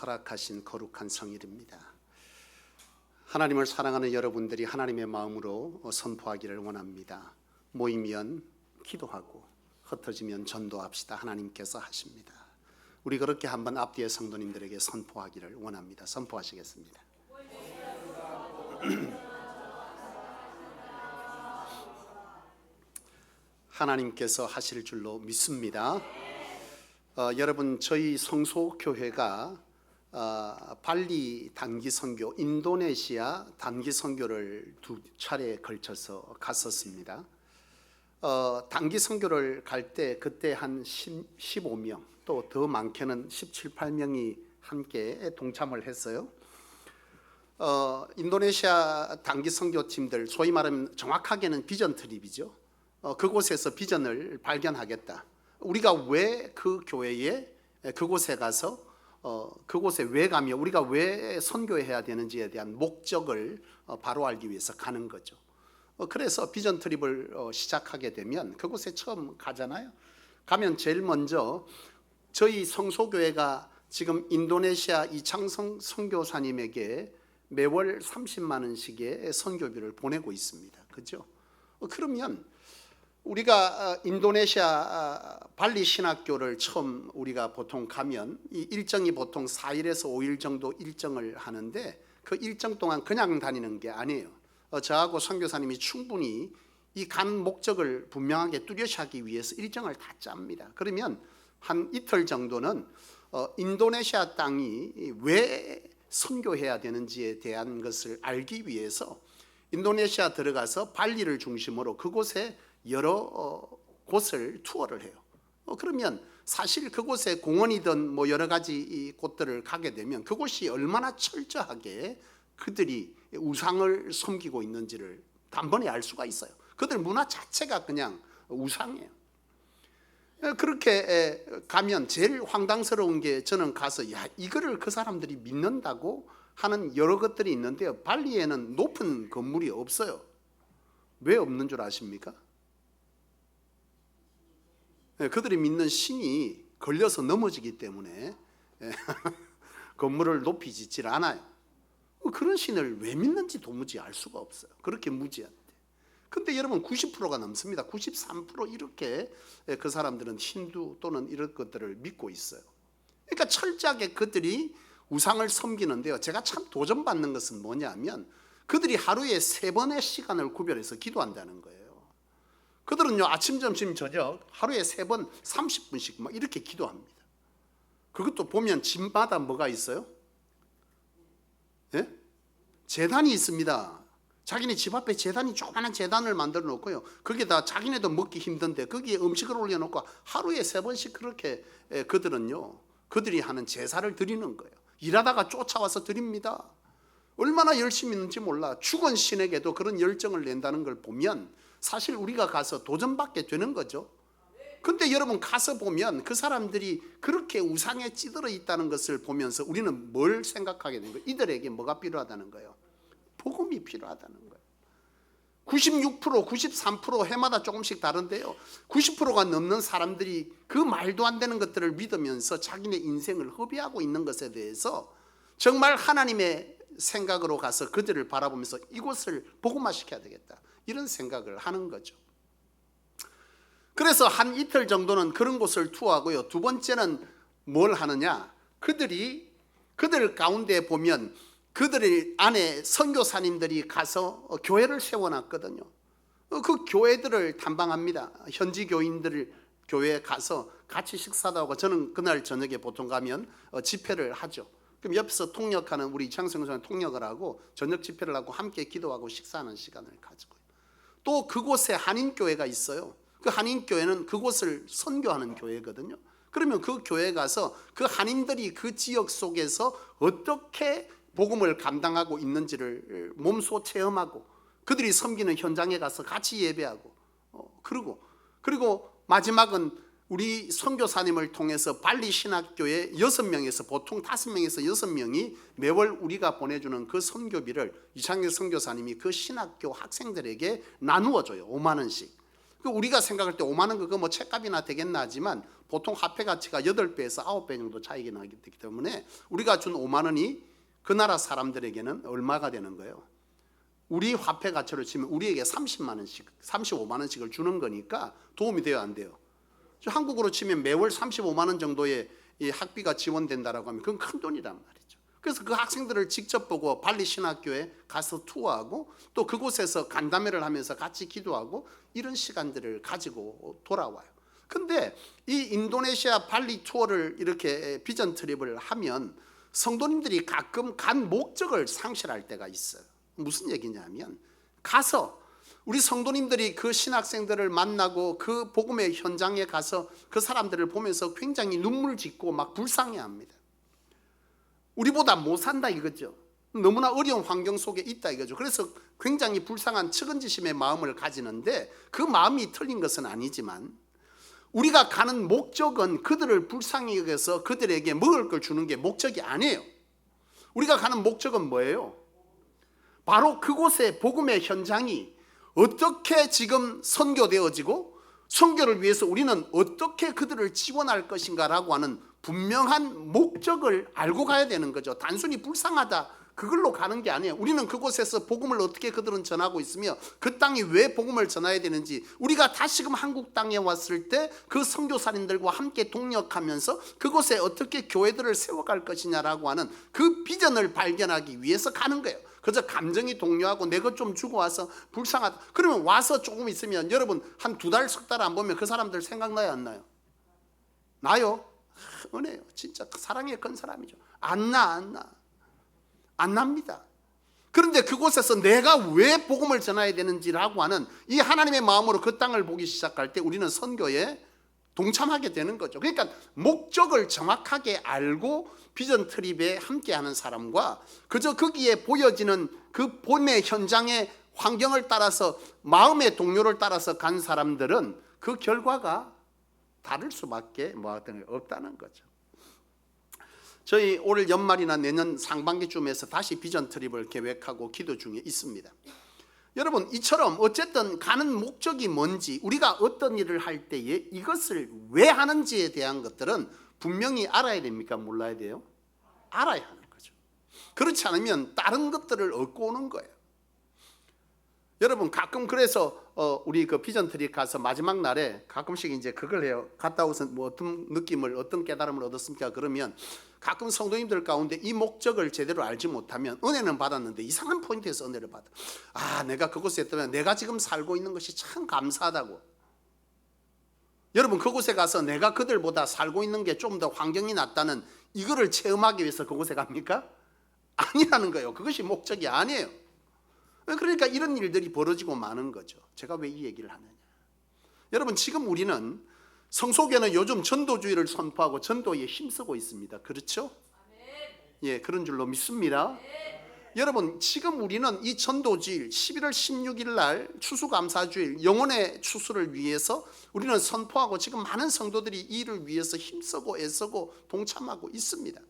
허락하신 거룩한 성일입니다. 하나님을 사랑하는 여러분들이 하나님의 마음으로 선포하기를 원합니다. 모이면 기도하고 흩어지면 전도합시다. 하나님께서 하십니다. 우리 그렇게 한번 앞뒤의 성도님들에게 선포하기를 원합니다. 선포하시겠습니다. 하나님께서 하실 줄로 믿습니다. 여러분, 저희 성소교회가 발리 단기 선교, 인도네시아 단기 선교를 두 차례에 걸쳐서 갔었습니다. 단기 선교를 갈 때 그때 한 15명, 또 더 많게는 17, 18명이 함께 동참을 했어요. 인도네시아 단기 선교팀들, 소위 말하면 정확하게는 비전 트립이죠. 그곳에서 비전을 발견하겠다. 우리가 왜 그 교회에 그곳에 가서 그곳에 왜 가며 우리가 왜 선교해야 되는지에 대한 목적을 바로 알기 위해서 가는 거죠. 그래서 비전 트립을 시작하게 되면 그곳에 처음 가잖아요. 가면 제일 먼저 저희 성소교회가 지금 인도네시아 이창성 선교사님에게 매월 30만 원씩의 선교비를 보내고 있습니다. 그죠? 그러면 우리가 인도네시아 발리 신학교를 처음 우리가 보통 가면 이 일정이 보통 4일에서 5일 정도 일정을 하는데 그 일정 동안 그냥 다니는 게 아니에요. 저하고 선교사님이 충분히 이 간 목적을 분명하게 뚜렷하기 위해서 일정을 다 짭니다. 그러면 한 이틀 정도는 인도네시아 땅이 왜 선교해야 되는지에 대한 것을 알기 위해서 인도네시아 들어가서 발리를 중심으로 그곳에 여러 곳을 투어를 해요. 그러면 사실 그곳에 공원이든 뭐 여러 가지 곳들을 가게 되면 그곳이 얼마나 철저하게 그들이 우상을 섬기고 있는지를 단번에 알 수가 있어요. 그들 문화 자체가 그냥 우상이에요. 그렇게 가면 제일 황당스러운 게 저는 가서 야, 이거를 그 사람들이 믿는다고 하는 여러 것들이 있는데요. 발리에는 높은 건물이 없어요. 왜 없는 줄 아십니까? 그들이 믿는 신이 걸려서 넘어지기 때문에 건물을 높이 짓질 않아요. 그런 신을 왜 믿는지 도무지 알 수가 없어요. 그렇게 무지한데. 근데 여러분 90%가 넘습니다. 93% 이렇게 그 사람들은 힌두 또는 이런 것들을 믿고 있어요. 그러니까 철저하게 그들이 우상을 섬기는데요. 제가 참 도전받는 것은 뭐냐면 그들이 하루에 3번의 시간을 구별해서 기도한다는 거예요. 그들은요 아침, 점심, 저녁 하루에 3번 30분씩 막 이렇게 기도합니다. 그것도 보면 집마다 뭐가 있어요? 예? 제단이 있습니다. 자기네 집 앞에 제단이 조그마한 제단을 만들어 놓고요. 거기에다 자기네도 먹기 힘든데 거기에 음식을 올려놓고 하루에 3번씩 그렇게 그들은요 그들이 하는 제사를 드리는 거예요. 일하다가 쫓아와서 드립니다. 얼마나 열심히 있는지 몰라. 죽은 신에게도 그런 열정을 낸다는 걸 보면 사실 우리가 가서 도전받게 되는 거죠. 근데 여러분 가서 보면 그 사람들이 그렇게 우상에 찌들어 있다는 것을 보면서 우리는 뭘 생각하게 되는 거예요? 이들에게 뭐가 필요하다는 거예요? 복음이 필요하다는 거예요. 96%, 93% 해마다 조금씩 다른데요. 90%가 넘는 사람들이 그 말도 안 되는 것들을 믿으면서 자기네 인생을 허비하고 있는 것에 대해서 정말 하나님의 생각으로 가서 그들을 바라보면서 이곳을 복음화시켜야 되겠다. 이런 생각을 하는 거죠. 그래서 한 이틀 정도는 그런 곳을 투어하고요. 두 번째는 뭘 하느냐? 그들 가운데 보면 그들 안에 선교사님들이 가서 교회를 세워놨거든요. 그 교회들을 탐방합니다. 현지 교인들 교회에 가서 같이 식사도 하고 저는 그날 저녁에 보통 가면 집회를 하죠. 그럼 옆에서 통역하는 우리 이창성 선생님 통역을 하고 저녁 집회를 하고 함께 기도하고 식사하는 시간을 가지고요. 또 그곳에 한인교회가 있어요. 그 한인교회는 그곳을 선교하는 교회거든요. 그러면 그 교회에 가서 그 한인들이 그 지역 속에서 어떻게 복음을 감당하고 있는지를 몸소 체험하고 그들이 섬기는 현장에 가서 같이 예배하고 그리고 마지막은 우리 선교사님을 통해서 발리 신학교에 6명에서 보통 5명에서 6명이 매월 우리가 보내주는 그 선교비를 이창규 선교사님이 그 신학교 학생들에게 나누어줘요. 5만 원씩. 우리가 생각할 때 5만 원 그거 뭐 책값이나 되겠나 하지만 보통 화폐 가치가 8배에서 9배 정도 차이가 나기 때문에 우리가 준 5만 원이 그 나라 사람들에게는 얼마가 되는 거예요? 우리 화폐 가치로 치면 우리에게 30만 원씩, 35만 원씩을 주는 거니까 도움이 돼요, 안 돼요? 한국으로 치면 매월 35만 원 정도의 이 학비가 지원된다라고 하면 그건 큰 돈이란 말이죠. 그래서 그 학생들을 직접 보고 발리 신학교에 가서 투어하고 또 그곳에서 간담회를 하면서 같이 기도하고 이런 시간들을 가지고 돌아와요. 근데 이 인도네시아 발리 투어를 이렇게 비전 트립을 하면 성도님들이 가끔 간 목적을 상실할 때가 있어요. 무슨 얘기냐면 가서 우리 성도님들이 그 신학생들을 만나고 그 복음의 현장에 가서 그 사람들을 보면서 굉장히 눈물 짓고 막 불쌍해합니다. 우리보다 못 산다 이거죠. 너무나 어려운 환경 속에 있다 이거죠. 그래서 굉장히 불쌍한 측은지심의 마음을 가지는데 그 마음이 틀린 것은 아니지만 우리가 가는 목적은 그들을 불쌍히 여겨서 그들에게 먹을 걸 주는 게 목적이 아니에요. 우리가 가는 목적은 뭐예요? 바로 그곳의 복음의 현장이 어떻게 지금 선교되어지고 선교를 위해서 우리는 어떻게 그들을 지원할 것인가라고 하는 분명한 목적을 알고 가야 되는 거죠. 단순히 불쌍하다 그걸로 가는 게 아니에요. 우리는 그곳에서 복음을 어떻게 그들은 전하고 있으며 그 땅이 왜 복음을 전해야 되는지 우리가 다시금 한국 땅에 왔을 때 그 선교사님들과 함께 동력하면서 그곳에 어떻게 교회들을 세워갈 것이냐라고 하는 그 비전을 발견하기 위해서 가는 거예요. 그저 감정이 동요하고 내 것 좀 주고 와서 불쌍하다 그러면 와서 조금 있으면 여러분 한 2달 석 달 안 보면 그 사람들 생각나요 안 나요? 나요? 은혜요. 진짜 사랑의 큰 사람이죠. 안 납니다. 그런데 그곳에서 내가 왜 복음을 전해야 되는지라고 하는 이 하나님의 마음으로 그 땅을 보기 시작할 때 우리는 선교에 동참하게 되는 거죠. 그러니까 목적을 정확하게 알고 비전 트립에 함께하는 사람과 그저 거기에 보여지는 그 본의 현장의 환경을 따라서 마음의 동료를 따라서 간 사람들은 그 결과가 다를 수밖에 없다는 거죠. 저희 올 연말이나 내년 상반기쯤에서 다시 비전 트립을 계획하고 기도 중에 있습니다. 여러분 이처럼 어쨌든 가는 목적이 뭔지 우리가 어떤 일을 할 때에 이것을 왜 하는지에 대한 것들은 분명히 알아야 됩니까? 몰라야 돼요? 알아야 하는 거죠. 그렇지 않으면 다른 것들을 얻고 오는 거예요. 여러분 가끔 그래서 우리 그 비전 트립 가서 마지막 날에 가끔씩 이제 그걸 해요. 갔다 오서 뭐 어떤 느낌을 어떤 깨달음을 얻었습니까? 그러면 가끔 성도님들 가운데 이 목적을 제대로 알지 못하면 은혜는 받았는데 이상한 포인트에서 은혜를 받아. 아 내가 그곳에 있다면 내가 지금 살고 있는 것이 참 감사하다고. 여러분 그곳에 가서 내가 그들보다 살고 있는 게 좀 더 환경이 낫다는 이거를 체험하기 위해서 그곳에 갑니까? 아니라는 거예요. 그것이 목적이 아니에요. 그러니까 이런 일들이 벌어지고 마는 거죠. 제가 왜 이 얘기를 하느냐. 여러분 지금 우리는 성소교회는 요즘 전도주의를 선포하고 전도에 힘쓰고 있습니다. 그렇죠? 예, 그런 줄로 믿습니다. 여러분 지금 우리는 이 전도주일 11월 16일 날 추수감사주일 영혼의 추수를 위해서 우리는 선포하고 지금 많은 성도들이 이 일을 위해서 힘쓰고 애쓰고 동참하고 있습니다.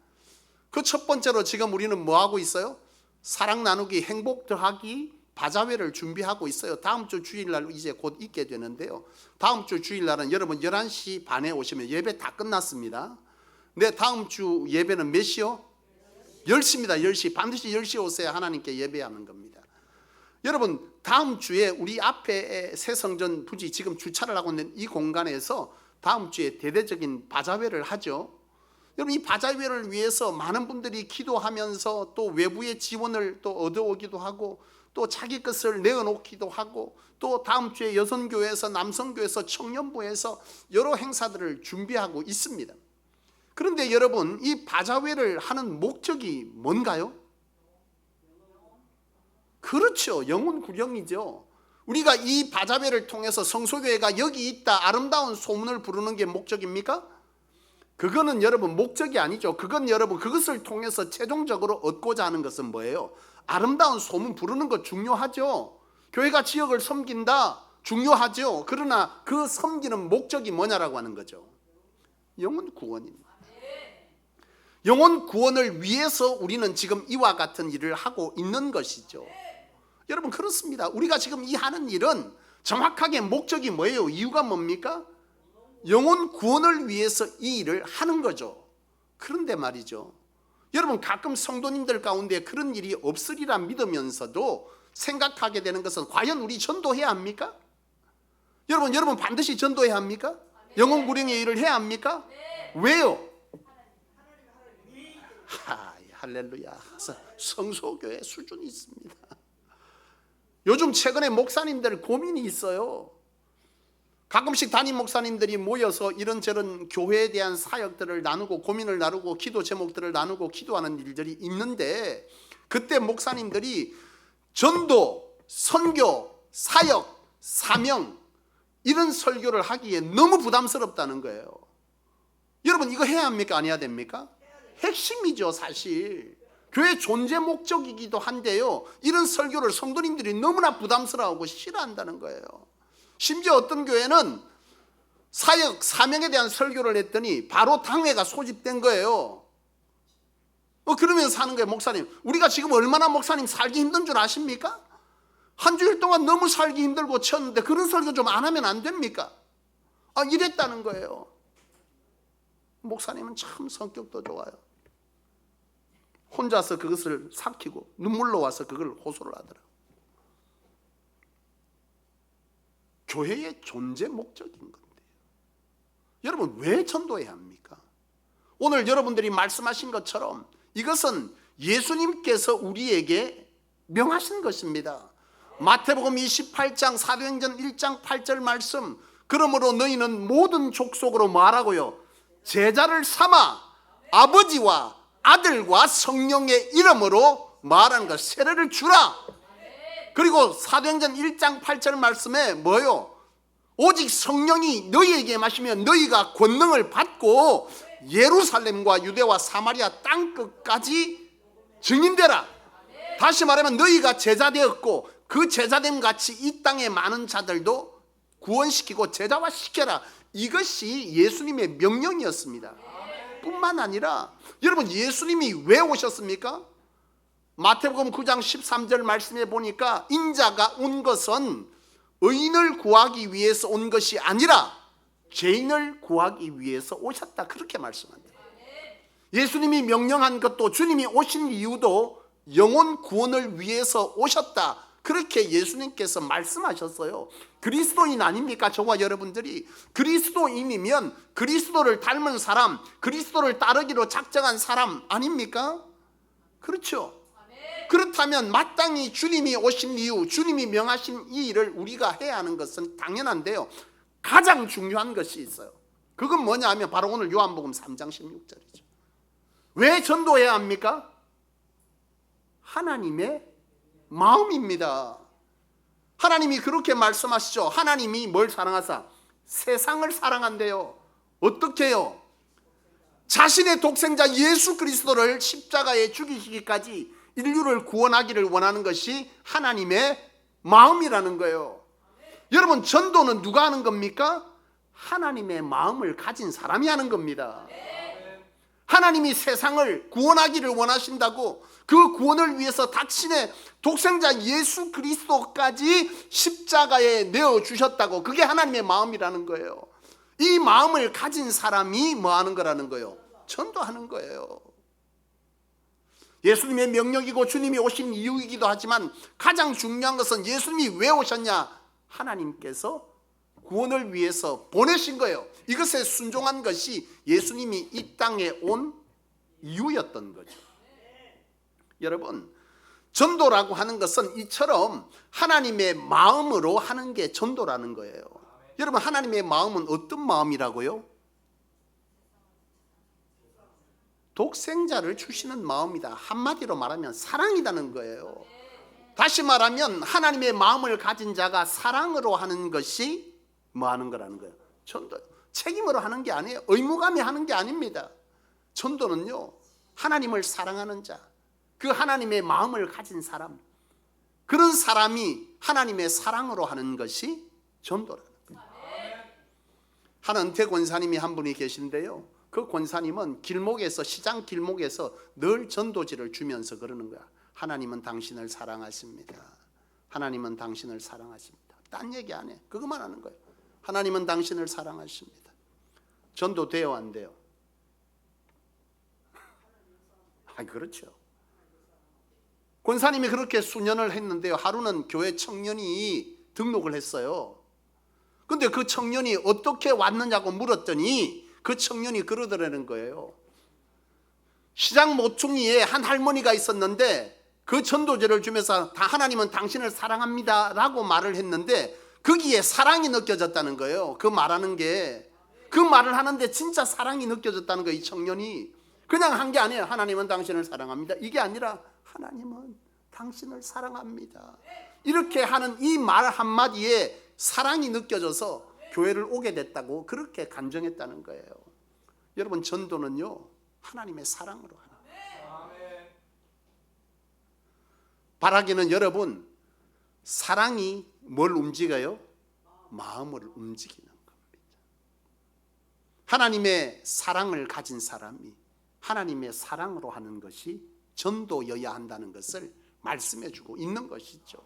그 첫 번째로 지금 우리는 뭐 하고 있어요? 사랑 나누기 행복 더하기 바자회를 준비하고 있어요. 다음 주 주일날 이제 곧 있게 되는데요. 다음 주 주일날은 여러분 11시 반에 오시면 예배 다 끝났습니다. 네, 다음 주 예배는 몇 시요? 10시입니다. 10시. 반드시 10시에 오세요. 하나님께 예배하는 겁니다. 여러분 다음 주에 우리 앞에 새성전 부지 지금 주차를 하고 있는 이 공간에서 다음 주에 대대적인 바자회를 하죠. 여러분 이 바자회를 위해서 많은 분들이 기도하면서 또 외부의 지원을 또 얻어오기도 하고 또 자기 것을 내어놓기도 하고 또 다음 주에 여성교회에서 남성교회에서 청년부에서 여러 행사들을 준비하고 있습니다. 그런데 여러분 이 바자회를 하는 목적이 뭔가요? 그렇죠. 영혼 구령이죠. 우리가 이 바자회를 통해서 성소교회가 여기 있다 아름다운 소문을 부르는 게 목적입니까? 그거는 여러분 목적이 아니죠. 그건 여러분 그것을 통해서 최종적으로 얻고자 하는 것은 뭐예요? 아름다운 소문 부르는 것 중요하죠. 교회가 지역을 섬긴다 중요하죠. 그러나 그 섬기는 목적이 뭐냐라고 하는 거죠. 영혼 구원입니다. 영혼 구원을 위해서 우리는 지금 이와 같은 일을 하고 있는 것이죠. 여러분 그렇습니다. 우리가 지금 이 하는 일은 정확하게 목적이 뭐예요? 이유가 뭡니까? 영혼 구원을 위해서 이 일을 하는 거죠. 그런데 말이죠, 여러분 가끔 성도님들 가운데 그런 일이 없으리라 믿으면서도 생각하게 되는 것은, 과연 우리 전도해야 합니까? 여러분 반드시 전도해야 합니까? 영혼 구령의 일을 해야 합니까? 왜요? 할렐루야. 성소교회 수준이 있습니다. 요즘 최근에 목사님들 고민이 있어요. 가끔씩 담임 목사님들이 모여서 이런저런 교회에 대한 사역들을 나누고 고민을 나누고 기도 제목들을 나누고 기도하는 일들이 있는데, 그때 목사님들이 전도, 선교, 사역, 사명 이런 설교를 하기에 너무 부담스럽다는 거예요. 여러분 이거 해야 합니까? 안 해야 됩니까? 핵심이죠. 사실 교회 존재 목적이기도 한데요, 이런 설교를 성도님들이 너무나 부담스러워하고 싫어한다는 거예요. 심지어 어떤 교회는 사역, 사명에 대한 설교를 했더니 바로 당회가 소집된 거예요. 그러면서 하는 거예요. 목사님, 우리가 지금 얼마나 목사님 살기 힘든 줄 아십니까? 한 주일 동안 너무 살기 힘들고 쳤는데 그런 설교 좀 안 하면 안 됩니까? 이랬다는 거예요. 목사님은 참 성격도 좋아요. 혼자서 그것을 삭히고 눈물로 와서 그걸 호소를 하더라고요. 교회의 존재 목적인 건데요. 여러분 왜 전도해야 합니까? 오늘 여러분들이 말씀하신 것처럼 이것은 예수님께서 우리에게 명하신 것입니다. 마태복음 28장 사도행전 1장 8절 말씀, 그러므로 너희는 모든 족속으로 말하고요, 제자를 삼아 아버지와 아들과 성령의 이름으로 말하는 것, 세례를 주라. 그리고 사도행전 1장 8절 말씀에 뭐요? 오직 성령이 너희에게 마시면 너희가 권능을 받고 예루살렘과 유대와 사마리아 땅끝까지 증인되라. 다시 말하면 너희가 제자되었고 그 제자됨 같이 이 땅의 많은 자들도 구원시키고 제자화시켜라. 이것이 예수님의 명령이었습니다. 뿐만 아니라 여러분 예수님이 왜 오셨습니까? 마태복음 9장 13절 말씀에 보니까 인자가 온 것은 의인을 구하기 위해서 온 것이 아니라 죄인을 구하기 위해서 오셨다, 그렇게 말씀합니다. 예수님이 명령한 것도, 주님이 오신 이유도 영혼 구원을 위해서 오셨다, 그렇게 예수님께서 말씀하셨어요. 그리스도인 아닙니까? 저와 여러분들이 그리스도인이면 그리스도를 닮은 사람, 그리스도를 따르기로 작정한 사람 아닙니까? 그렇죠. 그렇다면 마땅히 주님이 오신 이유, 주님이 명하신 이 일을 우리가 해야 하는 것은 당연한데요, 가장 중요한 것이 있어요. 그건 뭐냐 하면 바로 오늘 요한복음 3장 16절이죠. 왜 전도해야 합니까? 하나님의 마음입니다. 하나님이 그렇게 말씀하시죠. 하나님이 뭘 사랑하사? 세상을 사랑한대요. 어떻게 해요? 자신의 독생자 예수 그리스도를 십자가에 죽이시기까지 인류를 구원하기를 원하는 것이 하나님의 마음이라는 거예요. 여러분 전도는 누가 하는 겁니까? 하나님의 마음을 가진 사람이 하는 겁니다. 하나님이 세상을 구원하기를 원하신다고 그 구원을 위해서 당신의 독생자 예수 그리스도까지 십자가에 내어주셨다고, 그게 하나님의 마음이라는 거예요. 이 마음을 가진 사람이 뭐 하는 거라는 거예요? 전도하는 거예요. 예수님의 명령이고 주님이 오신 이유이기도 하지만 가장 중요한 것은 예수님이 왜 오셨냐? 하나님께서 구원을 위해서 보내신 거예요. 이것에 순종한 것이 예수님이 이 땅에 온 이유였던 거죠. 여러분 전도라고 하는 것은 이처럼 하나님의 마음으로 하는 게 전도라는 거예요. 여러분 하나님의 마음은 어떤 마음이라고요? 독생자를 주시는 마음이다. 한마디로 말하면 사랑이라는 거예요. 다시 말하면 하나님의 마음을 가진 자가 사랑으로 하는 것이 뭐 하는 거라는 거예요? 전도. 책임으로 하는 게 아니에요. 의무감이 하는 게 아닙니다. 전도는요, 하나님을 사랑하는 자, 그 하나님의 마음을 가진 사람, 그런 사람이 하나님의 사랑으로 하는 것이 전도라는 거예요. 한 은퇴 권사님이 한 분이 계신데요, 그 권사님은 길목에서, 시장 길목에서 늘 전도지를 주면서 그러는 거야. 하나님은 당신을 사랑하십니다. 하나님은 당신을 사랑하십니다. 딴 얘기 안 해. 그것만 하는 거예요. 하나님은 당신을 사랑하십니다. 전도 돼요, 안 돼요? 그렇죠. 권사님이 그렇게 수년을 했는데요, 하루는 교회 청년이 등록을 했어요. 근데 그 청년이 어떻게 왔느냐고 물었더니 그 청년이 그러더라는 거예요. 시장 모퉁이에 한 할머니가 있었는데 그 전도제를 주면서 하나님은 당신을 사랑합니다 라고 말을 했는데 거기에 사랑이 느껴졌다는 거예요. 그 말하는 게, 그 말을 하는데 진짜 사랑이 느껴졌다는 거예요. 이 청년이 그냥 한 게 아니에요. 하나님은 당신을 사랑합니다, 이게 아니라 하나님은 당신을 사랑합니다, 이렇게 하는 이 말 한마디에 사랑이 느껴져서 교회를 오게 됐다고 그렇게 간증했다는 거예요. 여러분, 전도는요 하나님의 사랑으로 하는 거예요. 바라기는 여러분, 사랑이 뭘 움직여요? 마음을 움직이는 겁니다. 하나님의 사랑을 가진 사람이 하나님의 사랑으로 하는 것이 전도여야 한다는 것을 말씀해 주고 있는 것이죠.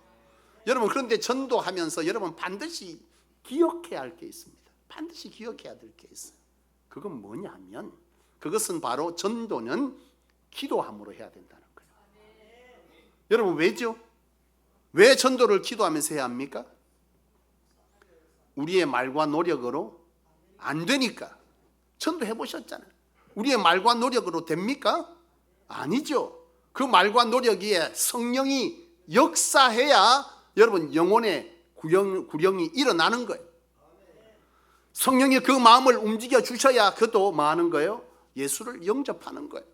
여러분, 그런데 전도하면서 여러분 반드시 기억해야 할 게 있습니다. 반드시 기억해야 될 게 있어요. 그건 뭐냐 하면, 그것은 바로 전도는 기도함으로 해야 된다는 거예요. 여러분, 왜죠? 왜 전도를 기도하면서 해야 합니까? 우리의 말과 노력으로 안 되니까. 전도해 보셨잖아요. 우리의 말과 노력으로 됩니까? 아니죠. 그 말과 노력 위에 성령이 역사해야 여러분 영혼의 구령이 일어나는 거예요. 성령이 그 마음을 움직여 주셔야 그도 뭐 하는 거예요? 예수를 영접하는 거예요.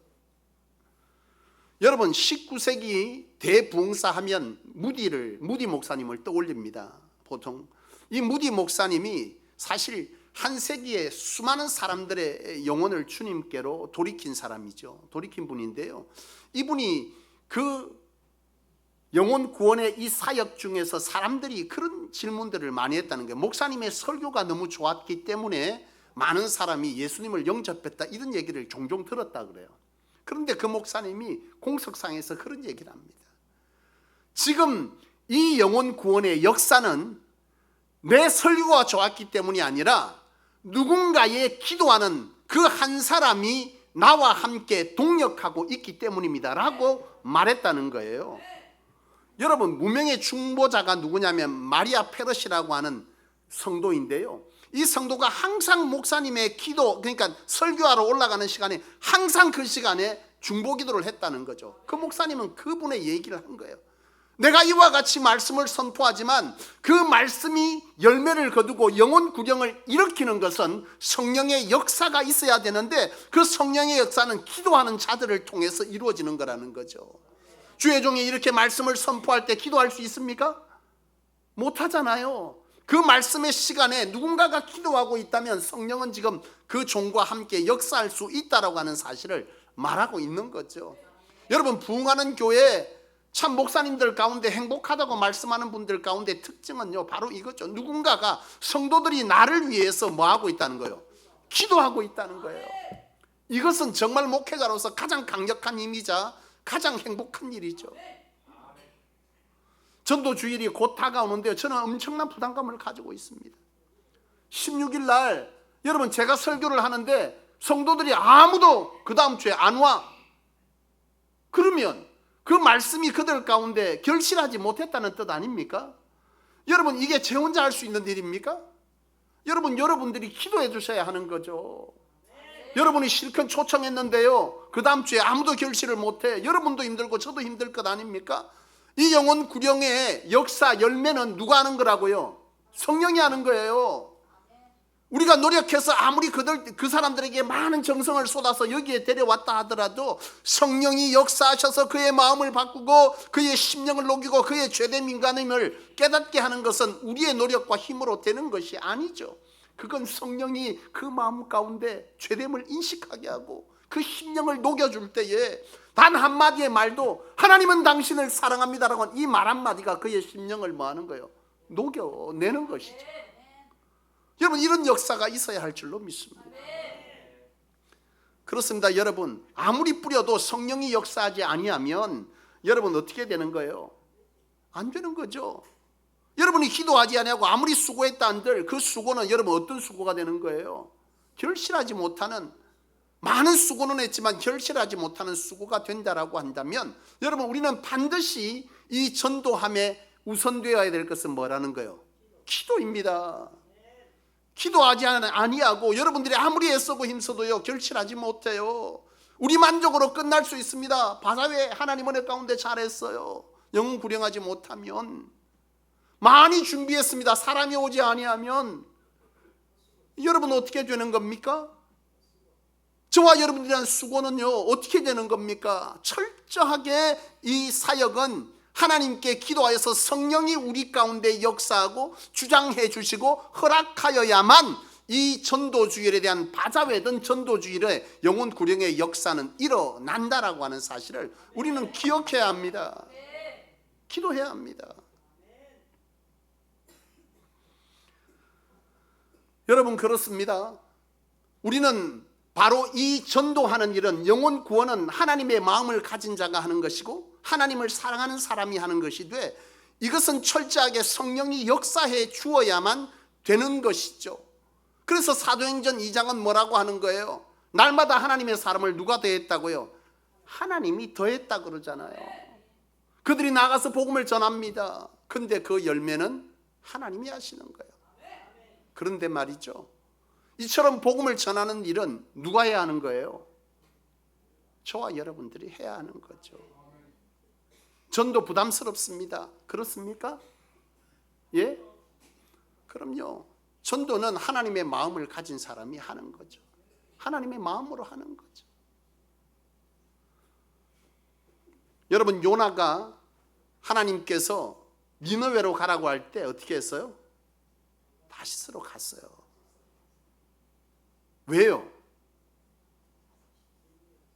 여러분, 19세기 대부흥사 하면 무디 목사님을 떠올립니다. 보통 이 무디 목사님이 사실 한 세기에 수많은 사람들의 영혼을 주님께로 돌이킨 사람이죠. 돌이킨 분인데요, 이분이 그 영혼 구원의 이 사역 중에서 사람들이 그런 질문들을 많이 했다는 거예요. 목사님의 설교가 너무 좋았기 때문에 많은 사람이 예수님을 영접했다, 이런 얘기를 종종 들었다 그래요. 그런데 그 목사님이 공석상에서 그런 얘기를 합니다. 지금 이 영혼 구원의 역사는 내 설교가 좋았기 때문이 아니라 누군가의 기도하는 그 한 사람이 나와 함께 동역하고 있기 때문입니다 라고 말했다는 거예요. 여러분, 무명의 중보자가 누구냐면 마리아 페르시라고 하는 성도인데요, 이 성도가 항상 목사님의 기도, 그러니까 설교하러 올라가는 시간에 항상 그 시간에 중보 기도를 했다는 거죠. 그 목사님은 그분의 얘기를 한 거예요. 내가 이와 같이 말씀을 선포하지만 그 말씀이 열매를 거두고 영혼 구령을 일으키는 것은 성령의 역사가 있어야 되는데 그 성령의 역사는 기도하는 자들을 통해서 이루어지는 거라는 거죠. 주의 종이 이렇게 말씀을 선포할 때 기도할 수 있습니까? 못하잖아요. 그 말씀의 시간에 누군가가 기도하고 있다면 성령은 지금 그 종과 함께 역사할 수 있다라고 하는 사실을 말하고 있는 거죠. 여러분, 부흥하는 교회 참 목사님들 가운데 행복하다고 말씀하는 분들 가운데 특징은요, 바로 이거죠. 누군가가 성도들이 나를 위해서 뭐 하고 있다는 거예요? 기도하고 있다는 거예요. 이것은 정말 목회자로서 가장 강력한 힘이자 가장 행복한 일이죠. 전도 주일이 곧 다가오는데요, 저는 엄청난 부담감을 가지고 있습니다. 16일 날 여러분, 제가 설교를 하는데 성도들이 아무도 그 다음 주에 안 와. 그러면 그 말씀이 그들 가운데 결실하지 못했다는 뜻 아닙니까? 여러분, 이게 제 혼자 할 수 있는 일입니까? 여러분들이 기도해 주셔야 하는 거죠. 여러분이 실컷 초청했는데요, 그 다음 주에 아무도 결실을 못해. 여러분도 힘들고 저도 힘들 것 아닙니까? 이 영혼 구령의 역사 열매는 누가 하는 거라고요? 성령이 하는 거예요. 우리가 노력해서 아무리 그 사람들에게 많은 정성을 쏟아서 여기에 데려왔다 하더라도 성령이 역사하셔서 그의 마음을 바꾸고 그의 심령을 녹이고 그의 죄된 인간임을 깨닫게 하는 것은 우리의 노력과 힘으로 되는 것이 아니죠. 그건 성령이 그 마음 가운데 죄됨을 인식하게 하고 그 심령을 녹여줄 때에 단 한마디의 말도 하나님은 당신을 사랑합니다라고 하는 이 말 한마디가 그의 심령을 뭐 하는 거예요? 녹여내는 것이죠. 여러분, 이런 역사가 있어야 할 줄로 믿습니다. 그렇습니다. 여러분, 아무리 뿌려도 성령이 역사하지 아니하면 여러분 어떻게 되는 거예요? 안 되는 거죠. 여러분이 기도하지 아니하고 아무리 수고했다 한들 그 수고는 여러분 어떤 수고가 되는 거예요? 결실하지 못하는, 많은 수고는 했지만 결실하지 못하는 수고가 된다라고 한다면, 여러분 우리는 반드시 이 전도함에 우선되어야 될 것은 뭐라는 거예요? 기도입니다. 기도하지 아니하고 여러분들이 아무리 애쓰고 힘써도요 결실하지 못해요. 우리 만족으로 끝날 수 있습니다. 바사회 하나님 은혜 가운데 잘했어요. 영혼 구령하지 못하면, 많이 준비했습니다. 사람이 오지 아니하면 여러분 어떻게 되는 겁니까? 저와 여러분들에 대한 수고는요 어떻게 되는 겁니까? 철저하게 이 사역은 하나님께 기도하여서 성령이 우리 가운데 역사하고 주장해 주시고 허락하여야만 이 전도주일에 대한, 바자회든 전도주일의 영혼 구령의 역사는 일어난다라고 하는 사실을 우리는 기억해야 합니다. 기도해야 합니다. 여러분 그렇습니다. 우리는 바로 이 전도하는 일은, 영혼 구원은 하나님의 마음을 가진 자가 하는 것이고 하나님을 사랑하는 사람이 하는 것이되, 이것은 철저하게 성령이 역사해 주어야만 되는 것이죠. 그래서 사도행전 2장은 뭐라고 하는 거예요? 날마다 하나님의 사람을 누가 더했다고요? 하나님이 더했다 그러잖아요. 그들이 나가서 복음을 전합니다. 근데 그 열매는 하나님이 하시는 거예요. 그런데 말이죠, 이처럼 복음을 전하는 일은 누가 해야 하는 거예요? 저와 여러분들이 해야 하는 거죠. 전도 부담스럽습니다. 그렇습니까? 예? 그럼요. 전도는 하나님의 마음을 가진 사람이 하는 거죠. 하나님의 마음으로 하는 거죠. 여러분 요나가 하나님께서 니느웨로 가라고 할 때 어떻게 했어요? 다시스로 갔어요. 왜요?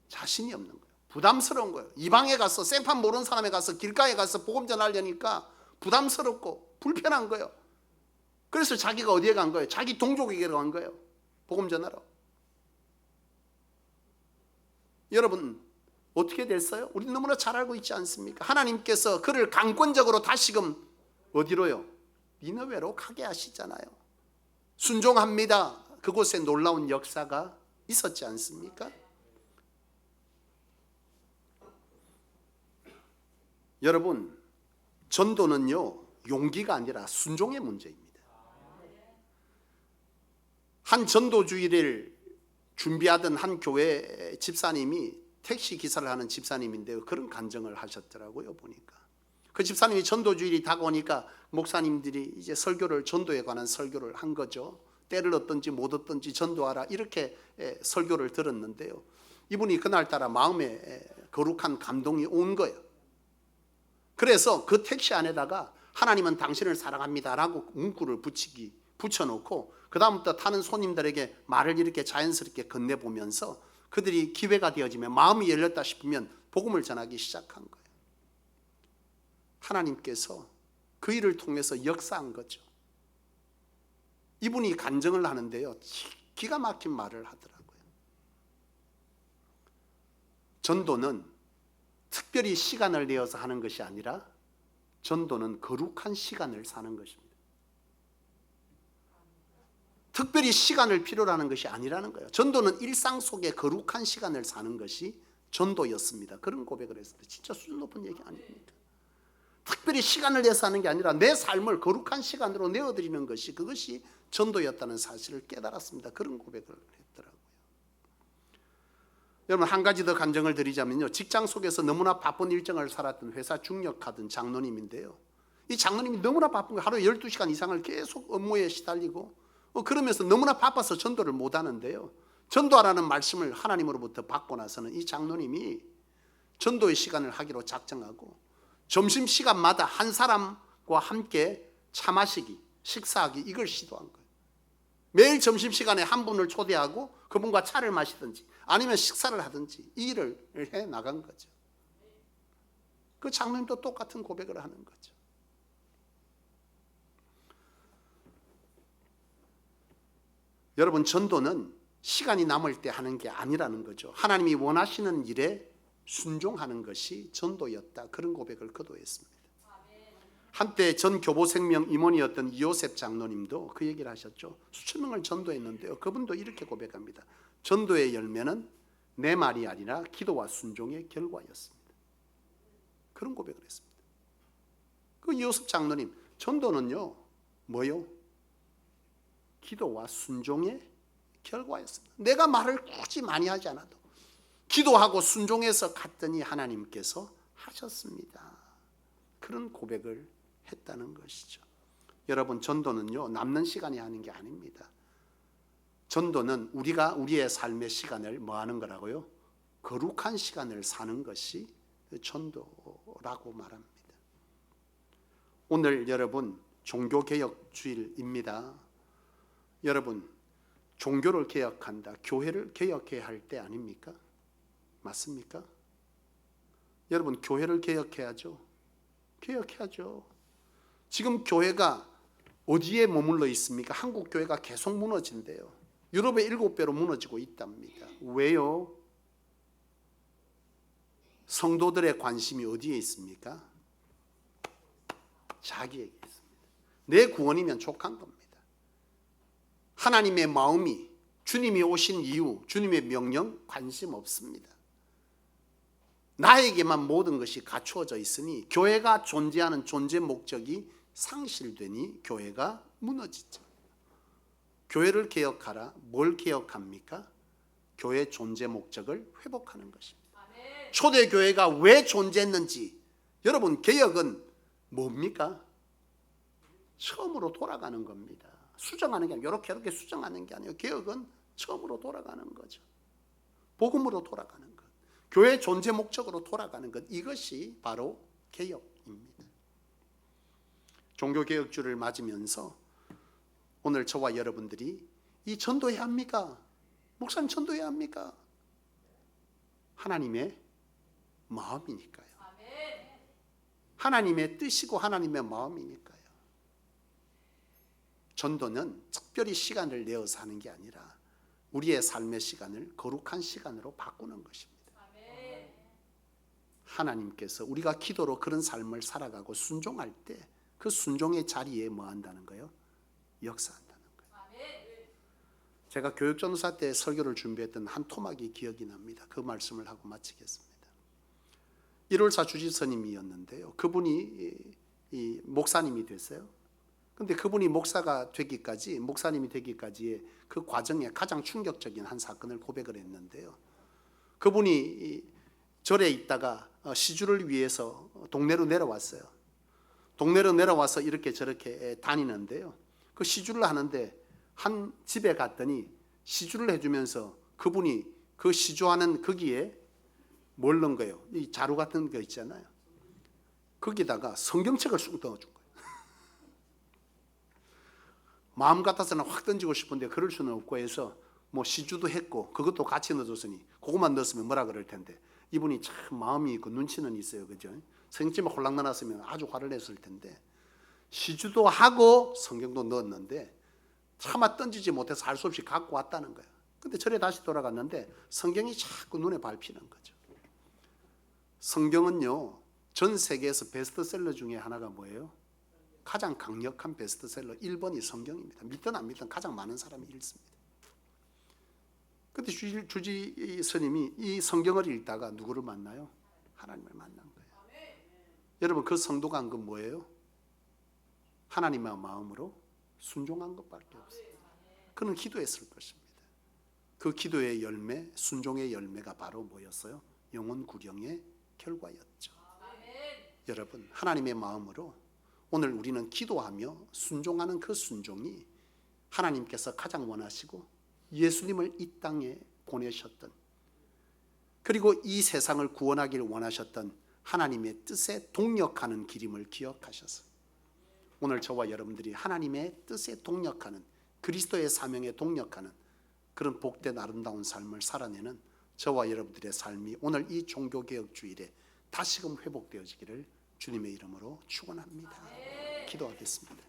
자신이 없는 거예요. 부담스러운 거예요. 이방에 가서, 생판 모르는 사람에 가서, 길가에 가서 복음 전하려니까 부담스럽고 불편한 거예요. 그래서 자기가 어디에 간 거예요? 자기 동족에게로 간 거예요. 복음 전하러. 여러분 어떻게 됐어요? 우리 너무나 잘 알고 있지 않습니까? 하나님께서 그를 강권적으로 다시금 어디로요? 니느웨로 가게 하시잖아요. 순종합니다. 그곳에 놀라운 역사가 있었지 않습니까? 여러분 전도는요 용기가 아니라 순종의 문제입니다. 한 전도주일을 준비하던 한 교회 집사님이, 택시 기사를 하는 집사님인데요, 그런 간증을 하셨더라고요. 보니까 그 집사님이 전도주일이 다가오니까 목사님들이 이제 설교를, 전도에 관한 설교를 한 거죠. 때를 얻든지 못 얻든지 전도하라, 이렇게 설교를 들었는데요, 이분이 그날따라 마음에 거룩한 감동이 온 거예요. 그래서 그 택시 안에다가 하나님은 당신을 사랑합니다 라고 문구를 붙여놓고 그 다음부터 타는 손님들에게 말을 이렇게 자연스럽게 건네보면서 그들이 기회가 되어지면, 마음이 열렸다 싶으면 복음을 전하기 시작한 거예요. 하나님께서 그 일을 통해서 역사한 거죠. 이분이 간증을 하는데요, 기가 막힌 말을 하더라고요. 전도는 특별히 시간을 내어서 하는 것이 아니라 전도는 거룩한 시간을 사는 것입니다. 특별히 시간을 필요로 하는 것이 아니라는 거예요. 전도는 일상 속에 거룩한 시간을 사는 것이 전도였습니다. 그런 고백을 했을 때 진짜 수준 높은 얘기 아닙니까? 특별히 시간을 내서 하는 게 아니라 내 삶을 거룩한 시간으로 내어드리는 것이, 그것이 전도였다는 사실을 깨달았습니다. 그런 고백을 했더라고요. 여러분 한 가지 더 간증을 드리자면요, 직장 속에서 너무나 바쁜 일정을 살았던 회사 중역하던 장로님인데요, 이 장로님이 너무나 바쁜 거예요. 하루에 12시간 이상을 계속 업무에 시달리고 그러면서 너무나 바빠서 전도를 못 하는데요, 전도하라는 말씀을 하나님으로부터 받고 나서는 이 장로님이 전도의 시간을 하기로 작정하고 점심시간마다 한 사람과 함께 차 마시기, 식사하기, 이걸 시도한 거예요. 매일 점심시간에 한 분을 초대하고 그분과 차를 마시든지 아니면 식사를 하든지 이 일을 해 나간 거죠. 그 장로님도 똑같은 고백을 하는 거죠. 여러분 전도는 시간이 남을 때 하는 게 아니라는 거죠. 하나님이 원하시는 일에 순종하는 것이 전도였다, 그런 고백을 그도 했습니다. 한때 전 교보생명 임원이었던 이요셉 장로님도 그 얘기를 하셨죠. 수천 명을 전도했는데요, 그분도 이렇게 고백합니다. 전도의 열매는 내 말이 아니라 기도와 순종의 결과였습니다. 그런 고백을 했습니다. 그 이요셉 장로님, 전도는요 뭐요? 기도와 순종의 결과였습니다. 내가 말을 굳이 많이 하지 않아도 기도하고 순종해서 갔더니 하나님께서 하셨습니다. 그런 고백을 했다는 것이죠. 여러분, 전도는요 남는 시간에 하는 게 아닙니다. 전도는 우리가 우리의 삶의 시간을 뭐 하는 거라고요? 거룩한 시간을 사는 것이 전도라고 말합니다. 오늘 여러분 종교개혁 주일입니다. 여러분, 종교를 개혁한다, 교회를 개혁해야 할 때 아닙니까? 맞습니까? 여러분, 교회를 개혁해야죠. 개혁해야죠. 지금 교회가 어디에 머물러 있습니까? 한국 교회가 계속 무너진대요. 유럽의 7배로 무너지고 있답니다. 왜요? 성도들의 관심이 어디에 있습니까? 자기에게 있습니다. 내 구원이면 족한 겁니다. 하나님의 마음이, 주님이 오신 이유, 주님의 명령 관심 없습니다. 나에게만 모든 것이 갖추어져 있으니 교회가 존재하는 존재 목적이 상실되니 교회가 무너지죠. 교회를 개혁하라. 뭘 개혁합니까? 교회 존재 목적을 회복하는 것입니다. 초대교회가 왜 존재했는지, 여러분, 개혁은 뭡니까? 처음으로 돌아가는 겁니다. 수정하는 게 아니라 이렇게 수정하는 게 아니에요. 개혁은 처음으로 돌아가는 거죠. 복음으로 돌아가는 것, 교회의 존재 목적으로 돌아가는 것, 이것이 바로 개혁입니다. 종교개혁주를 맞으면서 오늘 저와 여러분들이 이 전도해야 합니까? 목사님 전도해야 합니까? 하나님의 마음이니까요. 하나님의 뜻이고 하나님의 마음이니까요. 전도는 특별히 시간을 내어서 하는 게 아니라 우리의 삶의 시간을 거룩한 시간으로 바꾸는 것입니다. 하나님께서 우리가 기도로 그런 삶을 살아가고 순종할 때 그 순종의 자리에 뭐 한다는 거예요? 역사한다는 거예요. 제가 교육전도사 때 설교를 준비했던 한 토막이 기억이 납니다. 그 말씀을 하고 마치겠습니다. 1월사 주지스님이었는데요, 그분이 이 목사님이 됐어요. 근데 그분이 목사님이 되기까지의 그 과정에 가장 충격적인 한 사건을 고백을 했는데요, 그분이 절에 있다가 시주를 위해서 동네로 내려왔어요. 동네로 내려와서 이렇게 저렇게 다니는데요, 그 시주를 하는데 한 집에 갔더니 시주를 해주면서 그분이 그 시주하는 거기에 뭘 넣은 거예요? 이 자루 같은 거 있잖아요. 거기다가 성경책을 쑥 넣어준 거예요. 마음 같아서는 확 던지고 싶은데 그럴 수는 없고 해서 뭐 시주도 했고 그것도 같이 넣어줬으니 그것만 넣었으면 뭐라 그럴 텐데, 이분이 참 마음이 있고 눈치는 있어요. 그죠? 성경책만 홀랑 넣어놨으면 아주 화를 냈을 텐데 시주도 하고 성경도 넣었는데 차마 던지지 못해서 할 수 없이 갖고 왔다는 거예요. 근데 절에 다시 돌아갔는데 성경이 자꾸 눈에 밟히는 거죠. 성경은요, 전 세계에서 베스트셀러 중에 하나가 뭐예요? 가장 강력한 베스트셀러 1번이 성경입니다. 믿든 안 믿든 가장 많은 사람이 읽습니다. 그때 주지 스님이 이 성경을 읽다가 누구를 만나요? 하나님을 만난 거예요. 여러분, 그 성도가 한 건 뭐예요? 하나님의 마음으로 순종한 것밖에 없어요. 그는 기도했을 것입니다. 그 기도의 열매, 순종의 열매가 바로 뭐였어요? 영혼 구령의 결과였죠. 여러분, 하나님의 마음으로 오늘 우리는 기도하며 순종하는 그 순종이 하나님께서 가장 원하시고 예수님을 이 땅에 보내셨던, 그리고 이 세상을 구원하기를 원하셨던 하나님의 뜻에 동력하는 길임을 기억하셔서 오늘 저와 여러분들이 하나님의 뜻에 동력하는, 그리스도의 사명에 동력하는 그런 복된 아름다운 삶을 살아내는 저와 여러분들의 삶이 오늘 이 종교개혁 주일에 다시금 회복되어지기를 주님의 이름으로 축원합니다. 기도하겠습니다.